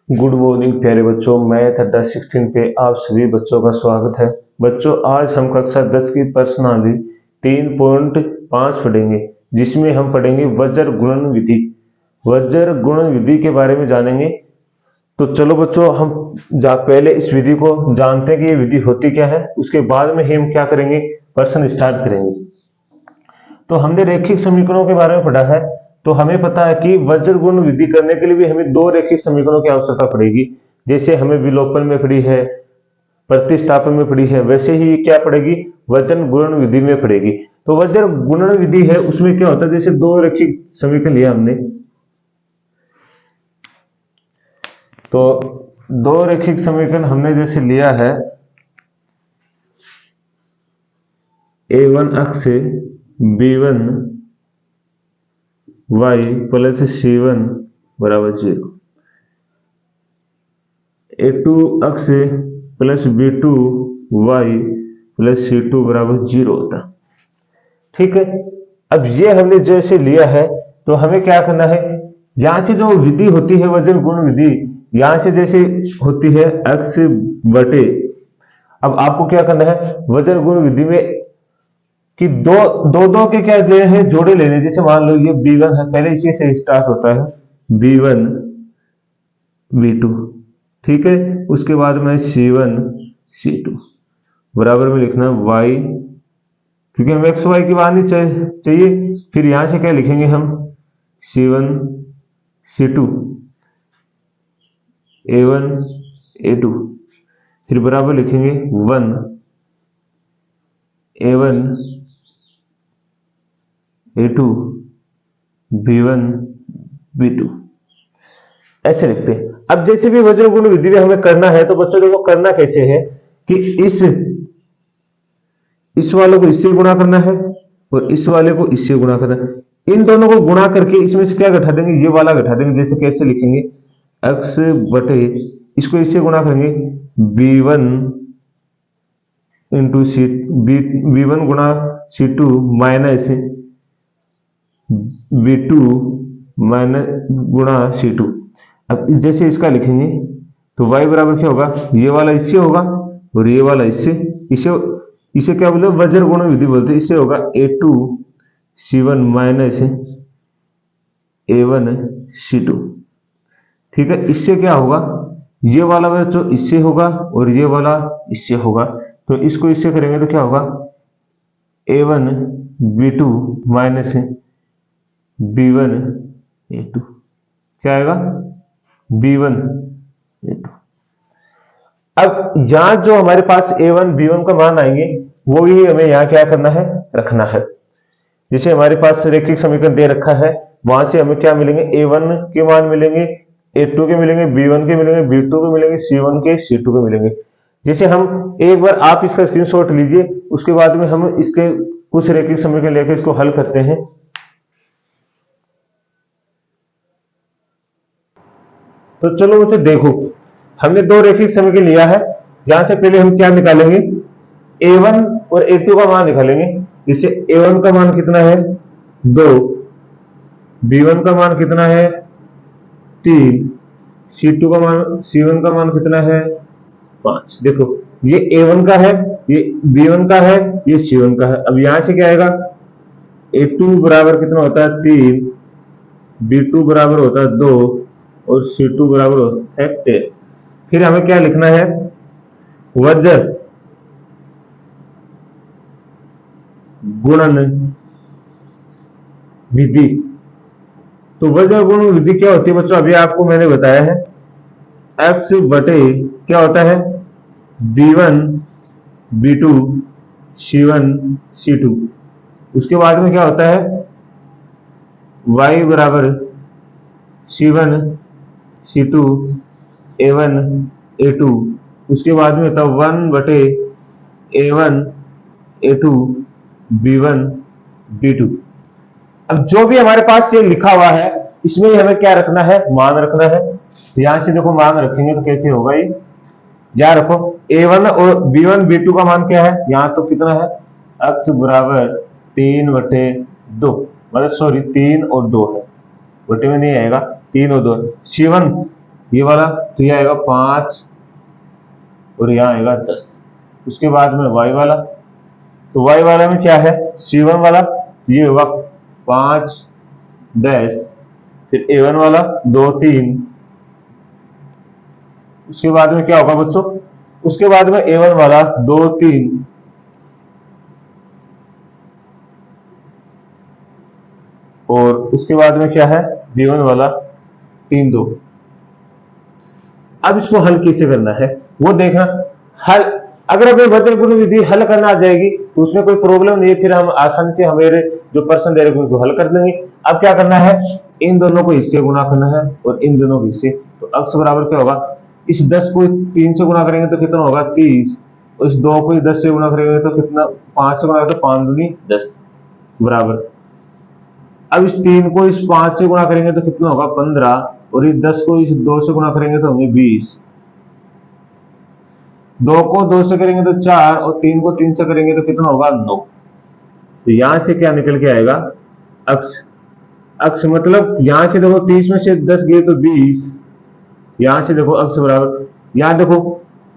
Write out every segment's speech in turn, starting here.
Good morning प्यारे बच्चों, math अड्डा 16 पे आप सभी बच्चों का स्वागत है। बच्चों, आज हम कक्षा 10 की प्रश्नावली 3.5 पढ़ेंगे, जिसमें हम पढ़ेंगे वज्र गुणन विधि। वज्र गुणन विधि के बारे में जानेंगे। तो चलो बच्चों, हम पहले इस विधि को जानते हैं कि ये विधि होती क्या है। उसके बाद में हम क्या करेंगे, प्रश्न स्टार्ट करेंगे। तो हमने रैखिक समीकरणों के बारे में पढ़ा है। तो हमें पता है कि वज्र गुणन विधि करने के लिए भी हमें दो रैखिक समीकरणों की आवश्यकता पड़ेगी। जैसे हमें विलोपन में पड़ी है, प्रतिस्थापन में पड़ी है, वैसे ही क्या पड़ेगी, वज्र गुणन विधि में पड़ेगी। तो वज्र गुणन विधि है, उसमें क्या होता है, जैसे दो रैखिक समीकरण लिया हमने, तो दो रैखिक समीकरण हमने जैसे लिया है, a1 अक्ष से b1 y प्लस c1 बराबर 0, a2 अक्ष से plus b2 y plus c2 बराबर 0 होता। ठीक है। अब ये हमने जैसे लिया है, तो हमें क्या करना है, यहां से जो विधि होती है वज्र गुणन विधि, यहां से जैसे होती है x बटे, अब आपको क्या करना है वज्र गुणन विधि में कि दो दो दो के क्या ले हैं, जोड़े लेने। जैसे मान लो ये b1 है, पहले इसी से स्टार्ट होता है, b1 b2, ठीक है। उसके बाद में c1 c2 बराबर में लिखना y, क्योंकि हमें एक्स वाई की बात नहीं चाहिए। फिर यहां से क्या लिखेंगे हम, c1 c2 a1 a2, फिर बराबर लिखेंगे 1 a1 a2 b1 b2, ऐसे लिखते हैं। अब जैसे भी वज्र गुणन विधि में हमें करना है, तो बच्चों देखो करना कैसे है कि इस वाले को इससे गुणा करना है और इस वाले को इससे गुणा करना है। इन दोनों को गुणा करके इसमें से क्या घटा देंगे, ये वाला घटा देंगे। जैसे कैसे लिखेंगे, x बटे, इसको इससे गुणा करेंगे b1 इंटू सी b1 गुणा c2 माइनस b2 माइनस गुणा c2। अब जैसे इसका लिखेंगे तो y बराबर क्या होगा, ये वाला इससे होगा और ये वाला इससे, इसे क्या बोलते हैं, वज्र गुणन विधि बोलते हैं। इससे होगा a2 c1 minus a1 c2, ठीक है। इससे क्या होगा, ये वाला बच्चों इससे होगा और ये वाला इससे होगा। तो इसको इससे करेंगे तो क्या होगा, a1 b2 minus b1 a2, क्या आएगा, b1 a2। अब यहां जो हमारे पास a1 b1 का मान आएंगे, वो ही हमें यहाँ क्या करना है, रखना है। जैसे हमारे पास रैखिक समीकरण दे रखा है, वहां से हमें क्या मिलेंगे, a1 के मान मिलेंगे, a2 के मिलेंगे, b1 के मिलेंगे, b2 के मिलेंगे, c1 के, c2 के मिलेंगे। जैसे हम एक बार आप इसका स्क्रीनशॉट लीजिए, उसके बाद में हम इसके कुछ रैखिक समीकरण लेकर इसको हल करते हैं। तो चलो मुझे देखो, हमने दो रैखिक समीकरण लिया है, जहां से पहले हम क्या निकालेंगे, a1 और a2 का मान निकालेंगे। इससे a1 का मान कितना है, 2, b1 का मान कितना है, 3, c1 का मान कितना है, 5। देखो ये a1 का है, ये b1 का है, ये c1 का है। अब यहां से क्या आएगा, a2 बराबर कितना होता है, 3, b2 बराबर होता है 2 और c2 बराबर होता है 10। फिर हमें क्या लिखना है, वज्र गुणन विधि। तो वज्र गुणन विधि क्या होती है बच्चों, अभी आपको मैंने बताया है, x बटे क्या होता है, b1 b2 c1 c2। उसके बाद में क्या होता है, y बराबर c1 c2 a1 a2। उसके बाद में होता है 1 बटे a1 a2 b1 b2। अब जो भी हमारे पास ये लिखा हुआ है, इसमें हमें क्या रखना है, मान रखना है। तो यहां से देखो मान रखेंगे तो कैसे होगा, ये याद रखो a1 और b1 b2 का मान क्या है, यहां तो कितना है, x बराबर 3 बटे 2, मतलब सॉरी 3 और 2 है, बटे में नहीं आएगा, 3 और 2। c1 ये वाला, तो ये आएगा 5 और यहाँ आएगा 10। उसके बाद में y वाला, तो y वाला में क्या है, C1 वाला ये होगा 5 10, फिर A1 वाला 2 3। उसके बाद में क्या होगा बच्चों, उसके बाद में A1 वाला 2 3 और उसके बाद में क्या है B1 वाला 3 2। अब इसको हल कैसे करना है वो देखना। हल अगर हमें वज्र गुण विधि हल करना आ जाएगी तो उसमें कोई प्रॉब्लम नहीं है, फिर हम आसानी से हमारे जो प्रश्न दे रहे हैं उनको हल कर लेंगे। अब क्या करना है, इन दोनों को इससे गुणा करना है और इन दोनों को इससे, तो अक्स बराबर क्या होगा, इस 10 को 3 से गुणा करेंगे तो कितना होगा 30, और इस 2 को 10 से गुणा करेंगे तो कितना, 5 से गुणा करेंगे तो 5 दूनी 10 बराबर। अब इस 3 को इस 5 से गुणा करेंगे तो कितना होगा 15, और इस 10 को इस 2 से गुणा करेंगे तो होंगे 20। 2 को 2 से करेंगे तो 4 और 3 को 3 से करेंगे तो कितना होगा 9। तो यहां से क्या निकल के आएगा, अक्स। अक्स मतलब यहां से देखो 30 में से 10 गए तो 20, यहां से देखो अक्स बराबर, यहां देखो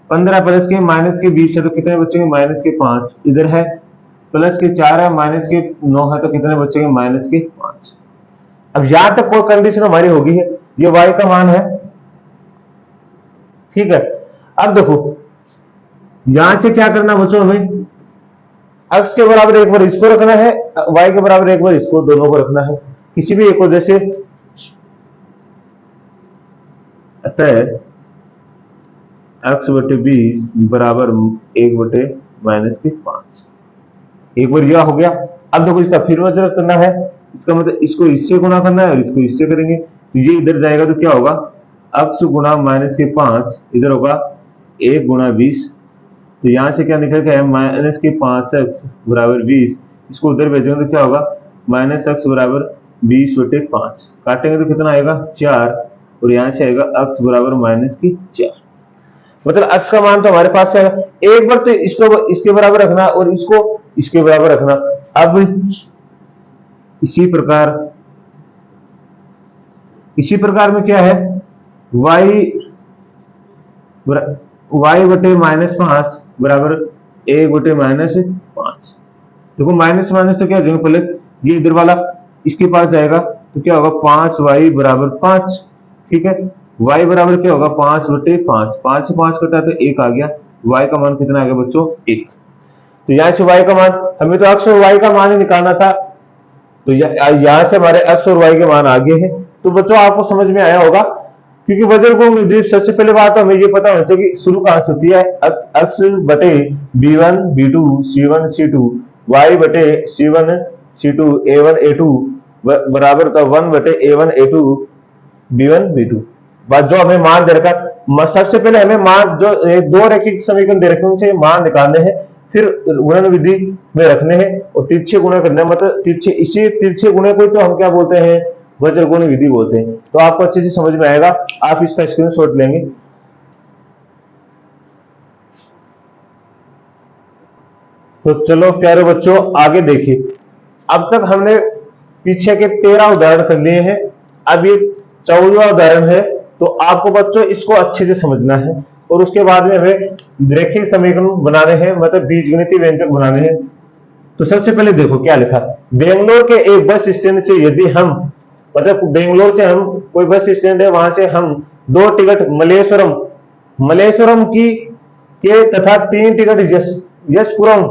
15 प्लस के माइनस के 20 है तो कितने बचेंगे माइनस के 5, इधर है प्लस के 4 है माइनस के 9 है तो कितने बचेंगे माइनस के 5। अब यहां तक कोई कंडीशन हमारी होगी है, ये y का मान है, ठीक है। अब देखो यहां से क्या करना बच्चों, हमें x के बराबर एक बार इसको रखना है, y के बराबर एक बार इसको, दोनों को रखना है किसी भी एक को, जैसे अतः x बटे 20 बराबर 1 बटे माइनस के 5। एक बार यह हो गया। अब देखो इसका फिर वज्र करना है, इसका मतलब इसको इससे गुणा करना है और इसको इससे करेंगे तो ये इधर जाएगा तो क्या होगा, x गुणा माइनस के 5 इधर होगा 1 गुणा 20, तो यहां से क्या निकल के आया माइनस के 5x बराबर 20, इसको उधर भेजेंगे तो क्या होगा माइनस x बराबर 20 बटे 5, काटेंगे तो कितना आएगा 4, और यहां से आएगा x बराबर माइनस की 4। मतलब x का मान तो हमारे पास है, एक बार तो इसको इसके बराबर रखना और इसको इसके बराबर रखना। अब इसी प्रकार में क्या है, y बटे माइनस 5 बराबर 1 बटे माइनस 5। देखो माइनस माइनस तो क्या जाएगा प्लस, ये इधर वाला इसके पास जाएगा तो क्या होगा 5y बराबर 5, ठीक है। y बराबर क्या होगा 5 बटे 5, 5 से 5 कटा तो 1 आ गया, y का मान कितना आ गया बच्चों 1। तो यहाँ से y का मान, हमें तो x और y का मान ही निकालना था, तो यहाँ से हमारे x और y के मान आ गए हैं। तो बच्चों आपको समझ में आया होगा, क्योंकि वजन को सबसे पहले बात तो हमें ये पता होना चाहिए कि शुरू कहां से होती है, x बटे b1 b2 c1 c2 y बटे c1 c2 a1 a2 बराबर था 1 बटे a1 a2 b1 b2। बात जो हमें मान दे रखा, सबसे पहले हमें मान जो दो रैखिक समीकरण दे रखे उनसे मान निकालने हैं, फिर गुणन विधि में रखने हैं और तिरछे गुणा करने, मतलब तिरछे, इसी तिरछे गुणे को तो हम क्या बोलते हैं वज्र गुण विधि बोलते हैं। तो आपको अच्छे से समझ में आएगा, आप इसका स्क्रीनशॉट लेंगे। तो चलो प्यारे बच्चों आगे देखिए, अब तक हमने पीछे के 13 उदाहरण कर लिए हैं, अब ये 14वां उदाहरण है। तो आपको बच्चों इसको अच्छे से समझना है और उसके बाद में हमें रैखिक समीकरण बनाने हैं, मतलब बीजगणितीय व्यंजक बनाने हैं। तो सबसे पहले देखो क्या लिखा, बेंगलोर के एक बस स्टैंड से यदि हम, मतलब बेंगलोर से हम कोई बस स्टैंड है वहां से हम 2 टिकट मलेश्वरम मलेश्वरम की के तथा 3 टिकट यशपुरम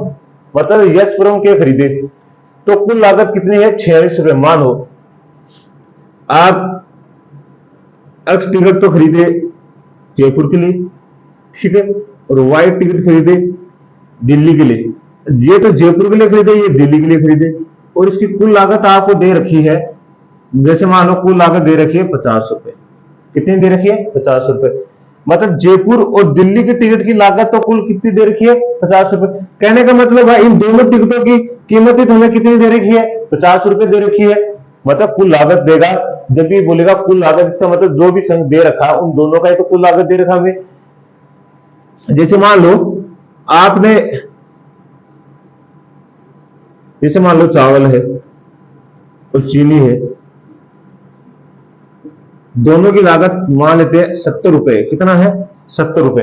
मतलब यशपुरम के खरीदे, तो कुल लागत कितनी है 46 रुपए। मानो आप एक्स टिकट तो खरीदे जयपुर के लिए, ठीक है, और वाई टिकट खरीदे दिल्ली के लिए, ये तो जयपुर के लिए खरीदे ये दिल्ली के लिए खरीदे, और इसकी कुल लागत आपको दे रखी है, जैसे मान लो कुल लागत दे रखी है 50 रुपए। कितनी दे रखी है 50 रुपए, मतलब जयपुर और दिल्ली की टिकट की लागत तो कुल कितनी दे रखी है 50 रुपए। कहने का मतलब है इन दोनों टिकटों की कीमत हमें कितनी दे रखी है 50 रुपए दे रखी है, मतलब कुल लागत देगा। जब भी बोलेगा कुल लागत, इसका मतलब जो भी संघ दे रखा उन दोनों का ही तो कुल लागत दे रखा हमें। जैसे मान लो आपने, जैसे मान लो चावल है और चीनी है, दोनों की लागत मान लेते हैं 70 रुपए। कितना है? 70 रुपए।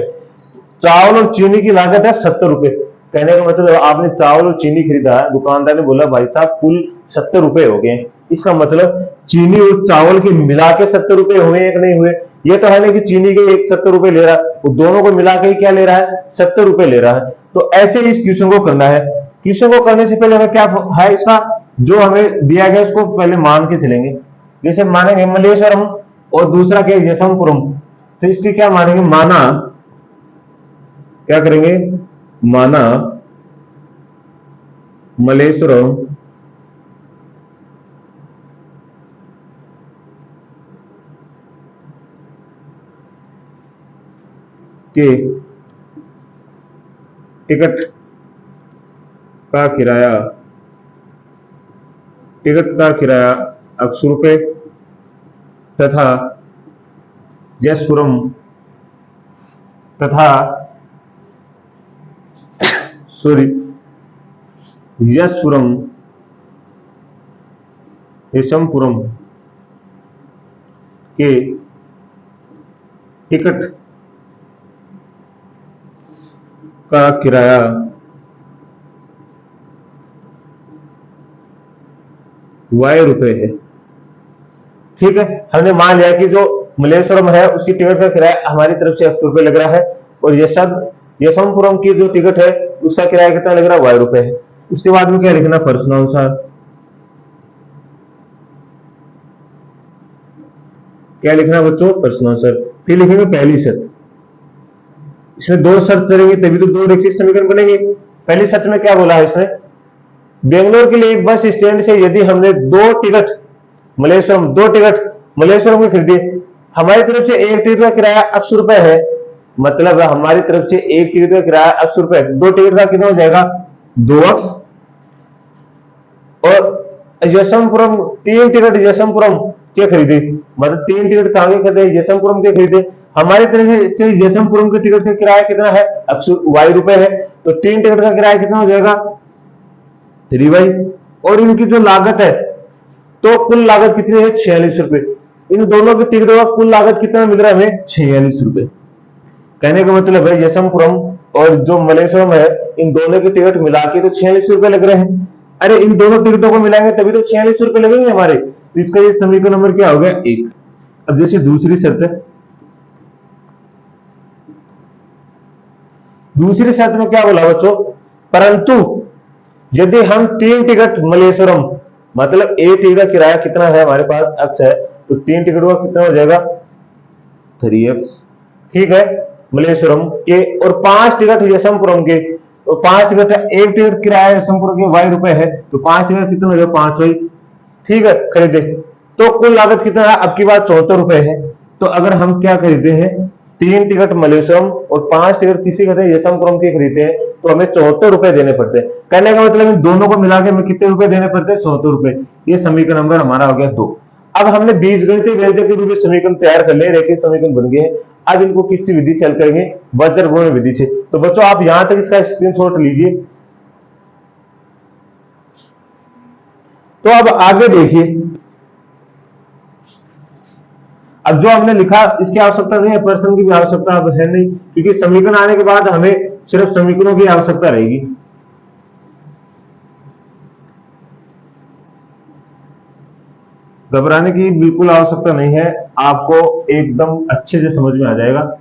चावल और चीनी की लागत है 70 रुपए। कहने का मतलब आपने चावल और चीनी खरीदा है, दुकानदार ने बोला भाई साहब कुल 70 रुपए हो गए। इसका मतलब चीनी और चावल के मिला के 70 रुपए हुए या नहीं हुए? ये तो है नहीं कि चीनी के एक 70 रुपए ले रहा है, वो दोनों को मिला के क्या ले रहा है? 70 रुपए ले रहा है। तो ऐसे ही इस क्वेश्चन को करना है। क्वेश्चन को करने से पहले हमें क्या है, इसका जो हमें दिया गया उसको पहले मान के चलेंगे। जैसे मानेंगे मलेश्वरम और दूसरा क्या है? यशवंतपुरम। तो इसकी क्या मानेंगे? माना, क्या करेंगे? माना मलेश्वरम के टिकट का किराया 80 रुपए तथा यशपुरम तथा सॉरी यशवंतपुरम के टिकट का किराया ₹Y है। ठीक है, हमने मान लिया कि जो मलेश्वरम है उसकी टिकट का किराया हमारी तरफ से 80 रुपए लग रहा है और यशवंतपुरम की जो टिकट है उसका किराया कितना लग रहा है? ₹Y है। उसके बाद में क्या लिखना? प्रश्नानुसार। क्या लिखना बच्चों? प्रश्नानुसार। फिर लिखेंगे पहली शर्त। इसमें दो शर्त चलेंगी तभी तो दो रेखीय समीकरण बनेंगे। पहली शर्त में क्या बोला है इसने? बेंगलोर के लिए एक बस स्टैंड से यदि हमने दो टिकट मलेश्वरम की खरीदी, हमारी तरफ से एक टिकट का किराया 80 रुपए है, मतलब हमारी तरफ से एक टिकट का किराया 80 रुपए, दो टिकट का कितना हो जाएगा? 2x। और यशवंतपुरम, तीन टिकट यशवंतपुरम के खरीदे, मतलब तीन टिकट कहां के खरीदे? यशवंतपुरम के खरीदे। हमारी तरफ से यशवंतपुरम के टिकट का किराया कितना है? ₹Y है। तो तीन टिकट का किराया कितना हो जाएगा? 3Y। और इनकी जो लागत है, तो कुल लागत कितनी है? 46 रुपए। इन दोनों की टिकटों का कुल लागत कितना मिल रहा है हमें? 46 रुपए। कहने का मतलब है यशवंतपुरम और जो मलेश्वरम है इन दोनों की टिकट मिला के तो 46 रुपए लग रहे हैं। अरे इन दोनों टिकटों को मिलाएंगे तभी तो 46 रुपए लगेंगे हमारे। तो इसका ये समीकरण नंबर क्या हो गया? 1। अब जैसे दूसरी शर्त है, दूसरी शर्त में क्या बोला बच्चों? परंतु यदि हम तीन टिकट मलेश्वरम, मतलब एक टिकट का किराया कितना है हमारे पास? x है, तो तीन टिकटों का कितना हो जाएगा? 3x। ठीक है, मलेश्वरम के। और 5 टिकट यशवंतपुरम के, तो 5 टिकट, एक टिकट किराया यशवंतपुरम के ₹Y है, तो 5 टिकट कितना हो जाएगा? 5Y। ठीक है, खरीदे। तो कुल लागत कितना है? अब की बात 74 रुपए है। तो अगर हम क्या खरीदते हैं? तीन टिकट मलेश्वरम और 5 टिकट किसी कहते हैं यशवंतपुरम के खरीदते हैं, तो हमें 74 रुपए देने पड़ते हैं। कहने का मतलब इन दोनों को मिला के हमें कितने रुपए देने पड़ते हैं? 74 रुपए। ये समीकरण नंबर हमारा हो गया 2। अब हमने बीजगणितीय व्यंजक के रूप में समीकरण तैयार कर लिए, रेखीय समीकरण बन गए। अब इनको किसी विधि से हल करेंगे? वज्रगुणन विधि से। तो बच्चों आप यहां तक इसका स्क्रीनशॉट लीजिए। तो अब आगे देखिए, अब जो हमने लिखा इसकी आवश्यकता नहीं है, प्रश्न की भी आवश्यकता अब है नहीं, क्योंकि समीकरण आने के बाद हमें सिर्फ समीकरणों की आवश्यकता रहेगी। घबराने की बिल्कुल आवश्यकता नहीं है, आपको एकदम अच्छे से समझ में आ जाएगा।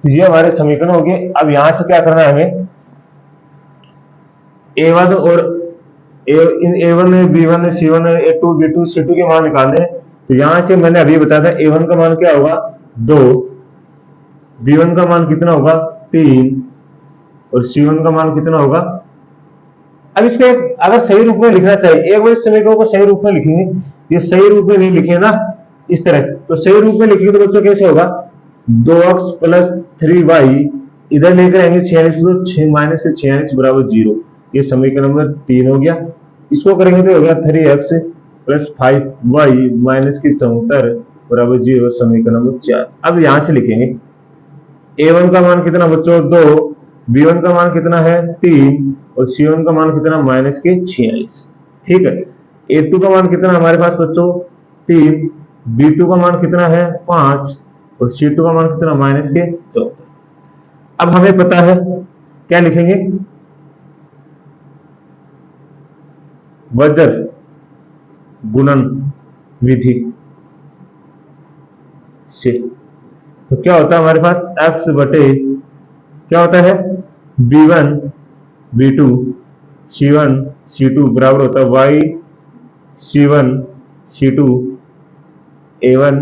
ये हमारे समीकरण हो गए। अब यहां से क्या करना है हमें? A1 और A1 B1 C1 A2 B2 C2 के मान निकालने हैं। तो यहां से मैंने अभी बताया था A1 का मान क्या होगा? 2, B1 का मान कितना होगा? 3 और C1 का मान कितना होगा? अब इसको अगर सही रूप में लिखना चाहिए, एक बार इस समीकरण को सही रूप में लिखेंगे, ये सही रूप में नहीं लिखे ना इस तरह, तो सही रूप में लिखेंगे तो बच्चों कैसे होगा? 2x + 3y, इधर लेकर आएंगे 46 को, 6 - 46 = 0। ये समीकरण नंबर 3 हो गया। इसको करेंगे तो हो गया 3x प्लस 5y माइनस की 74 बराबर 0, समीकरण नंबर 4। अब यहां से लिखेंगे a1 का मान कितना बच्चों 2, b1 का मान कितना है 3 और c1 का मान कितना माइनस के 46। ठीक है, a2 का मान कितना हमारे पास बच्चों 3, b2 का मान कितना है 5 और c2 का मान कितना माइनस के 74। अब हमें पता है क्या लिखेंगे, वज्र गुणन विधि से। तो क्या होता है हमारे पास x बटे क्या होता है b1 b2 c1 c2 बराबर होता है y c1 c2 a1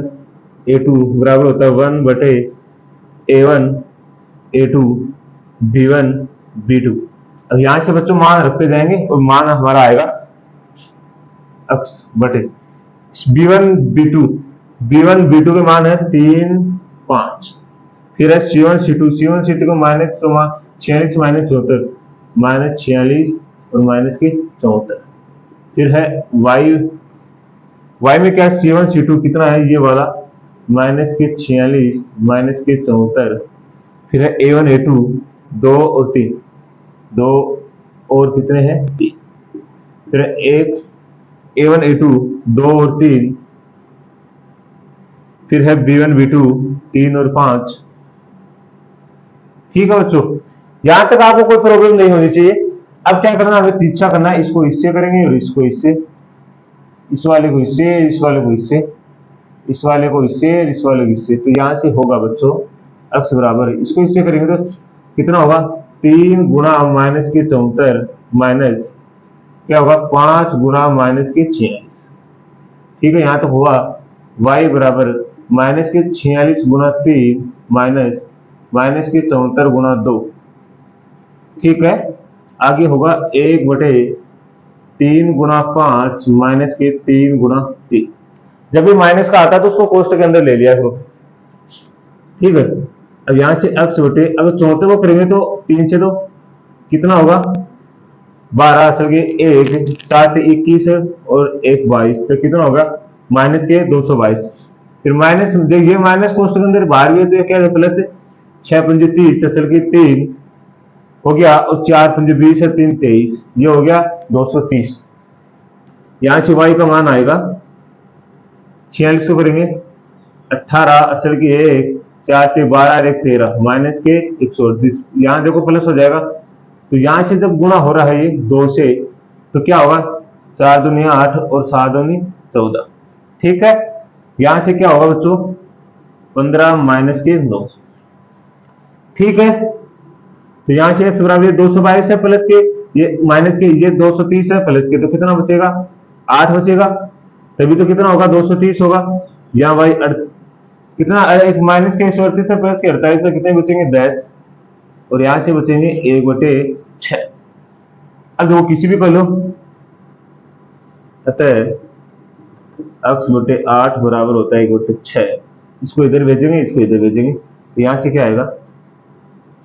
a2 बराबर होता है 1 बटे a1 a2 b1 b2। अब यहां से बच्चों मान रखते जाएंगे और मान हमारा आएगा x बटे b1 b2 के मान है 3 5, फिर है c1 c2 को माइनस 46 माइनस 74 माइनस 46 और माइनस के 74, फिर है y में क्या है c1 c2 कितना है ये वाला माइनस के 46 माइनस के 74, फिर है a1 a2 2 और 3 2 और कितने हैं 3, फिर है एक a1 a2 2 और 3, फिर है b1 b2 3 और 5। ठीक है बच्चों, यहां तक आपको कोई प्रॉब्लम नहीं होनी चाहिए। अब क्या करना, हमें तीसरा करना है, इसको इससे करेंगे और इसको इससे, इस वाले को इससे, इस वाले को इससे, इस वाले को इससे, इस वाले को इससे। तो यहां से होगा बच्चों x बराबर, इसको इससे करेंगे तो कितना होगा 3 गुणा माइनस के 74 माइनस क्या होगा 5 गुणा माइनस के 46। ठीक है, यहां तक होगा y बराबर माइनस के 46 गुणा 3 माइनस माइनस के 74 गुणा 2। ठीक है, आगे होगा 1 बटे 3 गुणा 5 माइनस के 3 गुणा 3। जब भी माइनस का आता है तो उसको कोष्टक के अंदर ले लिया करो। ठीक है, अब यहां से x बटे, अगर 74 को करेंगे तो 3 से तो कितना होगा 12, असल के 1 7 21 और 1 22, तो कितना होगा माइनस के 222। फिर माइनस देखिए माइनस कोष्टक के अंदर बाहर भी तो क्या है प्लस 6 पंजे 30 असल के 3 हो गया और 4 पंजे 20 है 3 23, ये हो गया 230। यहां से y का मान आएगा 46 को करेंगे 18 असल के 1 4 12 और 1 13 माइनस के 138। यहां देखो प्लस हो जाएगा, तो यहां से जब गुणा हो रहा है ये 2 से तो क्या होगा 4 दूनी 8 और 7 दूनी 14। ठीक है, यहां से क्या होगा बच्चों 15 माइनस के 9। ठीक है, तो यहां से x बराबर 222 है प्लस के ये माइनस के ये 230 है प्लस के, तो कितना बचेगा 8 बचेगा, तभी तो कितना होगा 230 होगा। यहाँ y कितना एक माइनस के 138 है प्लस के 48 है, कितने बचेंगे 10 और यहां से बचेंगे 1 बटे 6। अब देखो किसी भी कर लो, अतः x बटे 8 बराबर होता है 1 बटे 6। इसको इधर भेजेंगे, इसको इधर भेजेंगे, तो यहां से क्या आएगा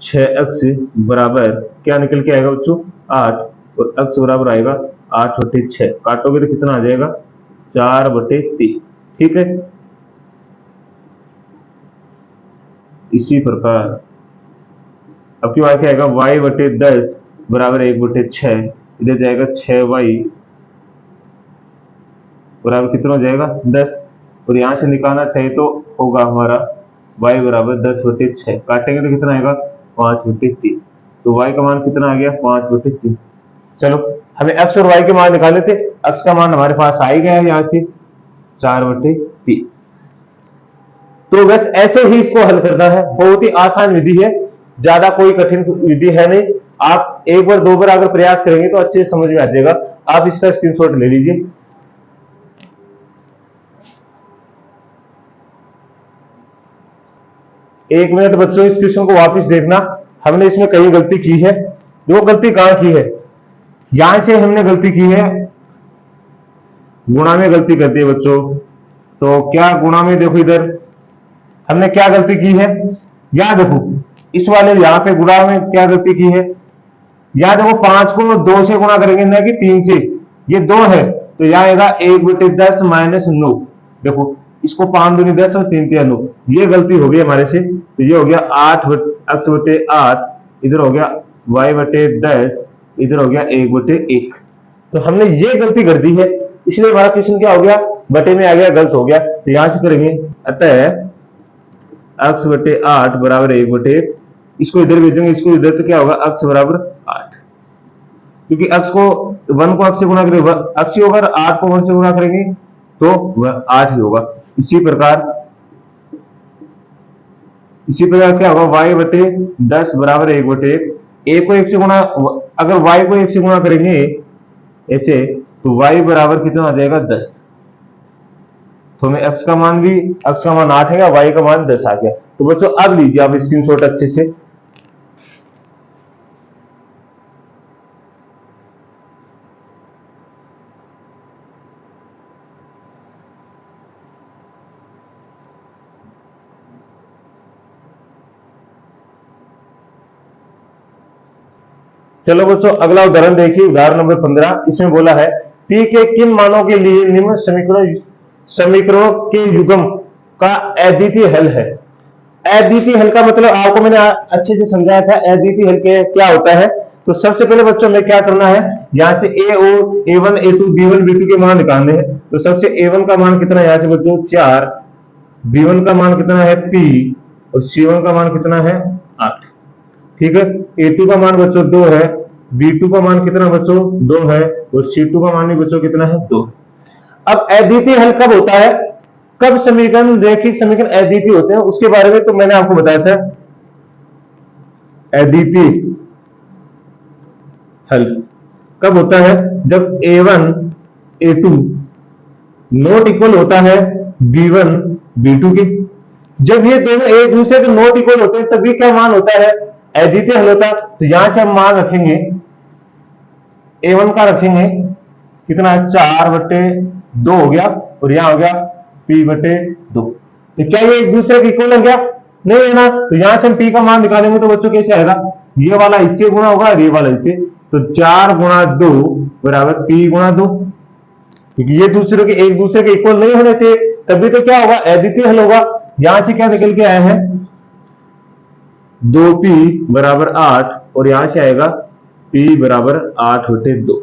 6x बराबर क्या निकल के आएगा बच्चों 8 और x बराबर आएगा 8 बटे 6, काटोगे तो कितना आ जाएगा 4 बटे 3। ठीक है, इसी प्रकार अब क्यों क्या आएगा y बटे 10 बराबर 1 बटे 6, इधर जाएगा 6y बराबर कितना हो जाएगा 10, और यहां से निकालना चाहिए तो होगा हमारा y बराबर 10 बटे 6, काटेंगे तो कितना आएगा 5 बटे 3, तो y का मान कितना आ गया 5 बटे 3। चलो हमें x और y के मान निकाले थे, x का मान हमारे पास आ ही गया है यहाँ से 4 बटे 3। तो बस ऐसे ही इसको हल करना है, बहुत ही आसान विधि है, ज्यादा कोई कठिन विधि है नहीं। आप एक बार 2 बार अगर प्रयास करेंगे तो अच्छे से समझ में आ जाएगा। आप इसका स्क्रीनशॉट ले लीजिए। एक मिनट बच्चों इस क्वेश्चन को वापस देखना, हमने इसमें कहीं गलती की है। वो गलती कहां की है, यहां से हमने गलती की है गुणा में गलती करती है बच्चों। तो क्या गुणा में देखो इधर हमने क्या गलती की है, यहां देखो इस वाले यहां पे गुणा में क्या गलती की है, यहां देखो 5 को 2 से गुणा करेंगे ना कि 3 से, ये 2 है तो यहाँ आएगा 1/10 माइनस 9। देखो इसको 5 दूनी 10 और 3 3 9, ये गलती हो गई हमारे से। तो ये हो गया 8x/8, इधर हो गया y/10, इधर हो गया 1/1। तो हमने ये गलती कर दी है, इसलिए हमारा क्वेश्चन क्या हो गया, बटे में आ गया, गलत हो गया। तो यहां से करेंगे, अतः x/8 बराबर 1/1, इसको इधर भेजेंगे, इसको इधर, तो क्या होगा x बराबर 8, क्योंकि x को 1 को x से गुणा करेंगे x ही होगा, 8 को 1 से गुणा करेंगे तो वह 8 ही होगा। इसी प्रकार क्या होगा, y/10 बराबर 1/1, a को 1 से गुणा, अगर y को 1 से गुणा करेंगे ऐसे, तो y बराबर कितना आ जाएगा 10। तो हमें x का मान 8 है, y का मान 10 आ गया। तो बच्चों अब लीजिए आप स्क्रीनशॉट अच्छे से। चलो बच्चों अगला उदाहरण देखिए, उदाहरण नंबर 15। इसमें बोला है p के किन मानों के लिए निम्न समीकरणों के युग्म का अद्वितीय हल है। अद्वितीय हल का मतलब आपको मैंने अच्छे से समझाया था, अद्वितीय हल के क्या होता है। तो सबसे पहले बच्चों में क्या करना है, यहाँ से a1 a2 b1 b2 के मान निकालने हैं। तो सबसे a1 का मान कितना है, यहाँ से बच्चों 4, b1 का मान कितना है p, और c1 का मान कितना है 8। ठीक है, a2 का मान बच्चों 2 है, b2 का मान कितना बच्चों 2 है, और c2 का मान भी बच्चों कितना है 2। अब अद्वितीय हल कब होता है, कब समीकरण रैखिक समीकरण अद्वितीय होते हैं, उसके बारे में तो मैंने आपको बताया था। अद्वितीय हल कब होता है, जब a1 a2 नॉट इक्वल होता है b1 b2 के। जब ये दोनों एक दूसरे के नॉट इक्वल होते हैं तभी क्या मान होता है, अद्वितीय हल होता है। तो यहां से हम मान रखेंगे, a1 का रखेंगे कितना है 4/2 हो गया, और यहां हो गया p/2। तो क्या ये एक दूसरे के इक्वल हो गया, नहीं है ना। तो यहां से हम p का मान निकालेंगे तो बच्चों कैसे आएगा, ये वाला इससे गुणा होगा और ये वाला इससे, तो 4 × 2 बराबर p×2, क्योंकि ये दूसरे के एक दूसरे के इक्वल नहीं होने से तभी तो क्या होगा, अद्वितीय हल होगा। यहां से क्या निकल के आया है 2p बराबर 8, और यहां से आएगा p बराबर 8/2।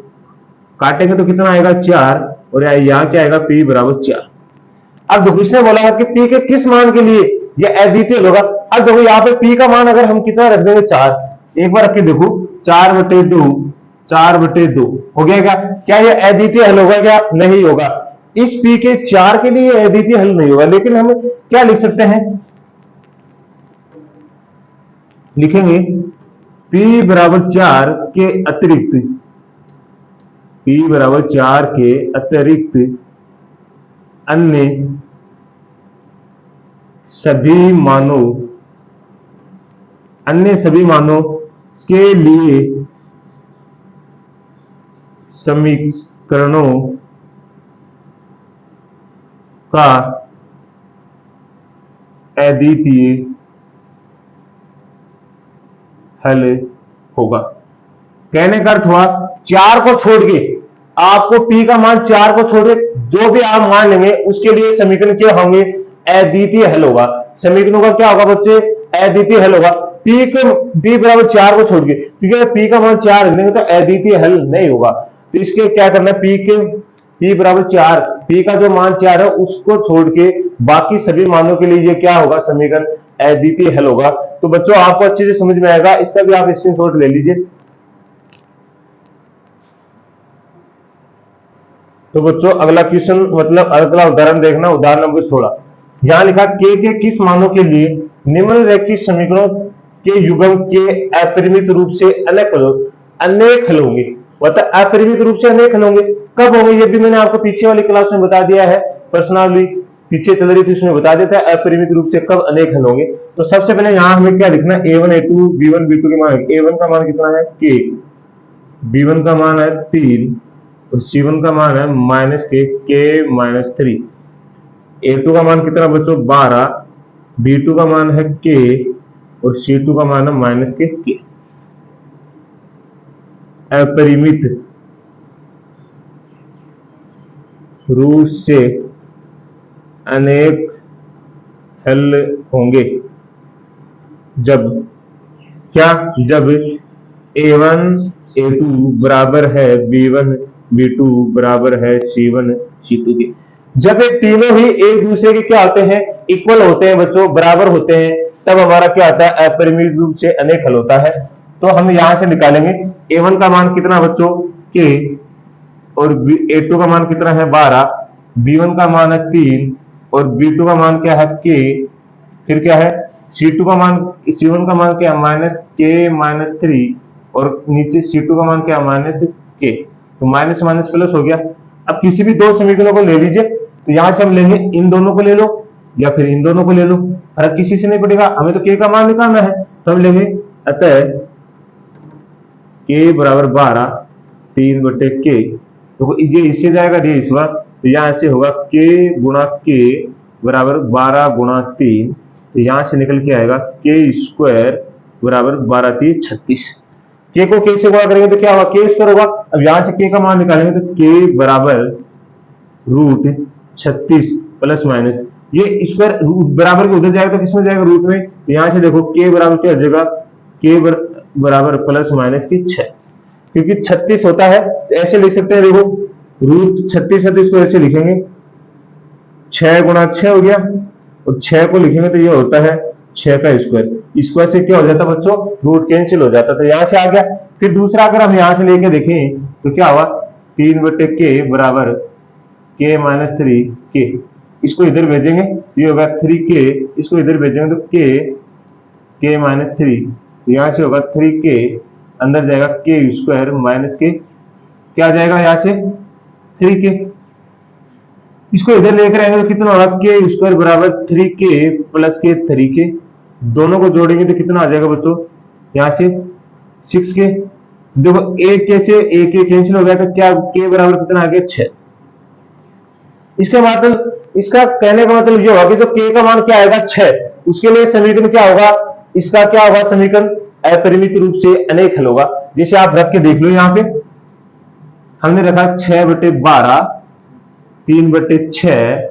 काटेंगे तो कितना आएगा 4, और यहां क्या आएगा p बराबर 4। अब देखो इसने बोला है कि p के किस मान के लिए यह अद्वितीय हल होगा। अब देखो यहाँ पे p का मान अगर हम कितना रख देंगे 4, एक बार रख के देखो 4/2 हो गया क्या ये अद्वितीय हल होगा क्या, नहीं होगा। इस p के 4 के लिए अद्वितीय हल नहीं होगा, लेकिन हम क्या लिख सकते हैं, लिखेंगे p बराबर 4 के अतिरिक्त, p बराबर 4 के अतिरिक्त अन्य सभी मानों के लिए समीकरणों का अद्वितीय हल होगा। कहने का अर्थ हुआ 4 को छोड़ के, आपको p का मान 4 को छोड़ के जो भी आप मान लेंगे उसके लिए समीकरण क्या होंगे, अद्वितीय हल होगा। समीकरणों का क्या होगा बच्चे, अद्वितीय हल होगा। p बराबर 4 को छोड़ के, क्योंकि p का मान 4 लेंगे तो अद्वितीय हल नहीं होगा। तो इसके क्या करना है, p बराबर 4, p का जो मान 4 है उसको छोड़ के बाकी सभी मानों के लिए ये क्या होगा, समीकरण अद्वितीय हल होगा। तो बच्चों आपको अच्छे से समझ में आएगा, इसका भी आप स्क्रीनशॉट ले लीजिए। तो बच्चों अगला क्वेश्चन मतलब अगला उदाहरण देखना, उदाहरण नंबर 16। यहां लिखा के किस मानों के लिए निम्नलिखित समीकरणों के युग्म के अपरिमित रूप से अनेक हल होंगे। मतलब अपरिमित रूप से अनेक हल होंगे, कब होंगे ये भी मैंने आपको पीछे वाली क्लास में बता दिया है। पर्सनली पीछे चल रही थी उसमें बता देता है अपरिमित रूप से कब अनेक हल होंगे। तो सबसे पहले यहाँ हमें क्या लिखना है, a1 a2 b1 b2 के मान। a1 का मान कितना है k, b1 का मान है 3, और c1 का मान है -k, a2 का मान कितना बच्चों 12, b2 का मान है k, और c2 का मान है -k। अपरिमित रूट से अनेक हल होंगे जब जब a1 a2 बराबर है b1 b2 बराबर है c1 c2 के। जब ये तीनों ही एक दूसरे के क्या होते हैं, इक्वल होते हैं बच्चों, बराबर होते हैं, तब हमारा क्या आता है, अपरिमित रूप से अनेक हल होता है। तो हम यहां से निकालेंगे a1 का मान कितना बच्चों k, और a2 का मान कितना है 12, b1 का मान है 3 और b2 का मान क्या है k, फिर क्या है c1 का मान क्या है -k-3 और नीचे c2 का मान क्या है -k, तो माइनस माइनस प्लस हो गया। अब किसी भी दो समीकरणों को ले लीजिए, तो यहां से हम लेंगे इन दोनों को ले लो या फिर इन दोनों को ले लो, फर्क किसी से नहीं पड़ेगा, हमें तो k का मान निकालना है, तो हम लेंगे अतः k बराबर 12 3/k, तो ये इससे जाएगा ये इस बार, तो यहां से होगा k गुणा k बराबर 12 गुणा 3, तो यहां से निकल के आएगा k स्क्वायर बराबर 12 3 36। k को k से गुणा करेंगे तो क्या होगा, k स्क्वायर होगा। अब यहां से k का मान निकालेंगे तो k बराबर रूट 36 प्लस माइनस, ये स्क्वायर बराबर के उधर जाएगा तो किसमें जाएगा, रूट में, तो यहां से देखो k बराबर क्या हो जाएगा, k बराबर प्लस माइनस की 6, क्योंकि 36 होता है तो ऐसे लिख सकते हैं, देखो रूट 36 है तो इसको ऐसे लिखेंगे 6 गुणा 6 हो गया, और 6 को लिखेंगे तो ये होता है 6 का स्क्वायर, स्क्वायर से क्या हो जाता है बच्चों, रूट कैंसिल हो जाता, तो यहां से आ गया। फिर दूसरा अगर हम यहां से लेके देखें तो क्या हुआ, 3/k बराबर k-3k, इसको इधर भेजेंगे ये होगा 3k, इसको इधर भेजेंगे तो k-3, यहां से होगा 3k, अंदर जाएगा k स्क्वायर माइनस के, क्या जाएगा यहां से 3k, इसको इधर लेकर आएंगे तो कितना होगा, k स्क्वायर बराबर 3k प्लस के 3k, दोनों को जोड़ेंगे तो कितना आ जाएगा बच्चों, यहां से 6k, देखो एक के से एक कैंसिल हो गया तो क्या k बराबर कितना आ गया 6। इसके मतलब, इसका कहने का मतलब ये होगा कि जो k का मान क्या आएगा 6, उसके लिए समीकरण क्या होगा, इसका क्या होगा समीकरण, अपरिमित रूप से अनेक हल होगा। जैसे आप रख के देख लो, यहाँ पे हमने रखा 6/12 3/6,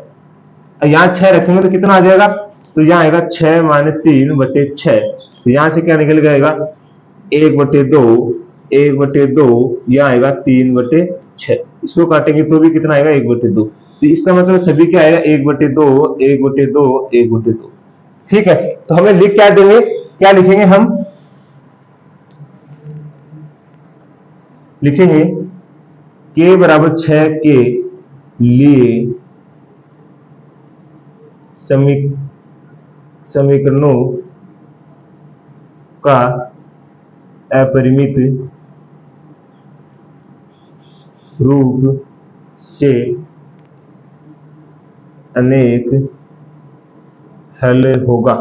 यहां 6 रखेंगे तो कितना आ जाएगा, तो यहां आएगा 6 - 3/6, तो यहां से क्या निकल जाएगा 1/2 यहां आएगा 3/6, इसको काटेंगे तो भी कितना आएगा 1/2, तो इसका मतलब सभी क्या आएगा 1/2 1/2 1/2। ठीक है, तो हमें लिख क्या देंगे, क्या लिखेंगे, हम लिखेंगे k बराबर 6 के लिए समीकरणों का अपरिमित रूप से अनेक हल होगा।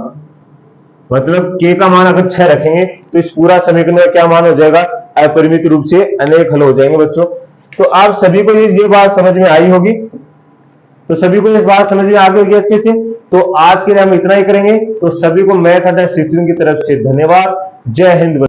मतलब k का मान अगर 6 रखेंगे तो इस पूरा समीकरण का क्या मान हो जाएगा, अपरिमित रूप से अनेक हल हो जाएंगे बच्चों। तो आप सभी को ये बात समझ में आई होगी, तो सभी को इस बात समझ में आ गई होगी अच्छे से। तो आज के लिए हम इतना ही करेंगे, तो सभी को मैथ अड्डा शिक्षण की तरफ से धन्यवाद। जय हिंद।